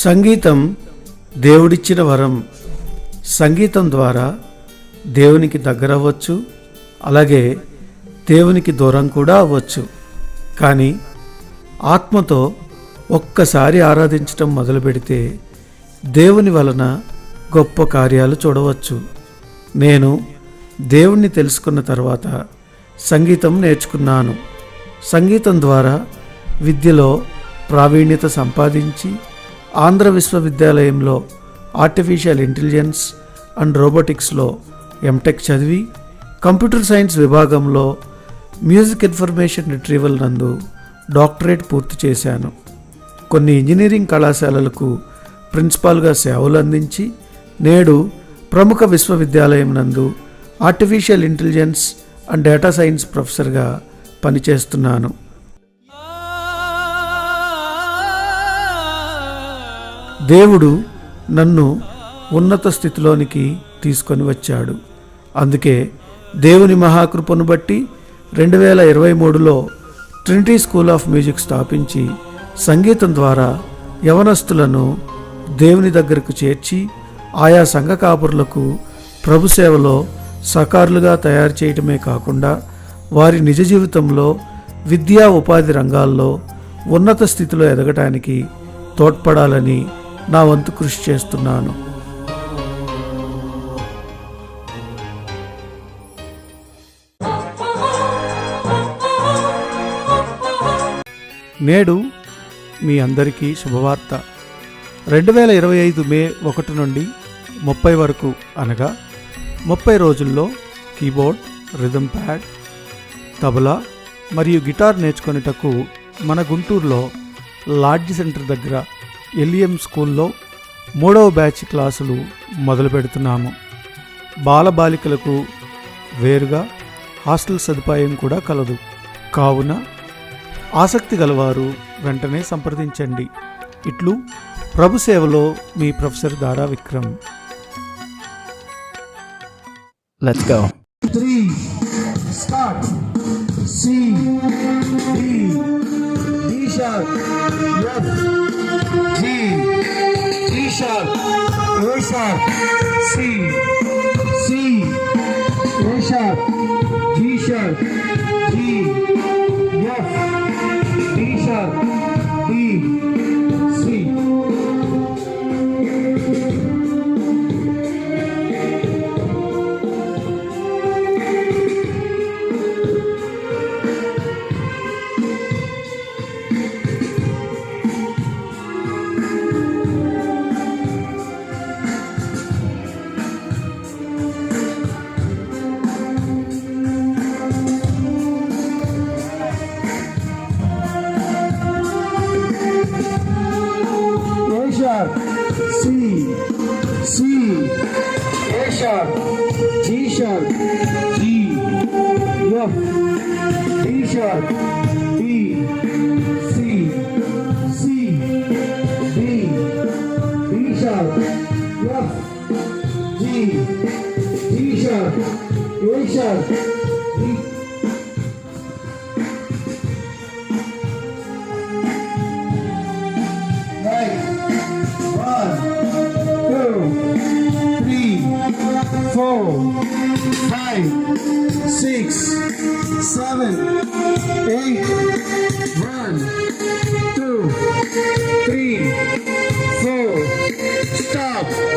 సంగీతం దేవుడిచ్చిన వరం. సంగీతం ద్వారా దేవునికి దగ్గర అవ్వచ్చు, అలాగే దేవునికి దూరం కూడా అవ్వచ్చు. కానీ ఆత్మతో ఒక్కసారి ఆరాధించటం మొదలు పెడితే దేవుని వలన గొప్ప కార్యాలు చూడవచ్చు. నేను దేవుణ్ణి తెలుసుకున్న తర్వాత సంగీతం నేర్చుకున్నాను. సంగీతం ద్వారా విద్యలో ప్రావీణ్యత సంపాదించి ఆంధ్ర విశ్వవిద్యాలయంలో ఆర్టిఫిషియల్ ఇంటెలిజెన్స్ అండ్ రోబోటిక్స్లో ఎంటెక్ చదివి కంప్యూటర్ సైన్స్ విభాగంలో మ్యూజిక్ ఇన్ఫర్మేషన్ రిట్రీవల్ నందు డాక్టరేట్ పూర్తి చేశాను. కొన్ని ఇంజనీరింగ్ కళాశాలలకు ప్రిన్సిపాల్గా సేవలు అందించి నేడు ప్రముఖ విశ్వవిద్యాలయం నందు artificial intelligence and data science ప్రొఫెసర్గా పనిచేస్తున్నాను. దేవుడు నన్ను ఉన్నత స్థితిలోనికి తీసుకొని వచ్చాడు. అందుకే దేవుని మహాకృపను బట్టి 2023లో ట్రినిటీ స్కూల్ ఆఫ్ మ్యూజిక్ స్థాపించి సంగీతం ద్వారా యవనస్తులను దేవుని దగ్గరకు చేర్చి ఆయా సంఘ కాపురులకు ప్రభు సేవలో సకారులుగా తయారు చేయటమే కాకుండా వారి నిజ జీవితంలో విద్యా ఉపాధి రంగాల్లో ఉన్నత స్థితిలో ఎదగటానికి తోడ్పడాలని నా వంతు కృషి చేస్తున్నాను. నేడు మీ అందరికీ శుభవార్త. 2025 మే 1 నుండి 30 వరకు అనగా 30 రోజుల్లో కీబోర్డ్, రిథమ్ ప్యాడ్, తబలా మరియు గిటార్ నేర్చుకొనుటకు మన గుంటూరులో లాడ్జ్ సెంటర్ దగ్గర ఎల్ఈఎం స్కూల్లో 3వ బ్యాచ్ క్లాసులు మొదలు పెడుతున్నాము. బాలబాలికలకు వేరుగా హాస్టల్ సదుపాయం కూడా కలదు. కావున ఆసక్తి గలవారు వెంటనే సంప్రదించండి. ఇట్లు ప్రభు సేవలో మీ ప్రొఫెసర్ దారా Vikram. Let's go. 3 start. C D D sharp F G G sharp A sharp C C A sharp G sharp G F D sharp D C. C, C, A sharp, G sharp, G, F, D sharp, D, C, C, D, D sharp, F, G, D sharp, A sharp, D. Four, 5, 6, 7, 8, 1, 2, 3, 4, stop.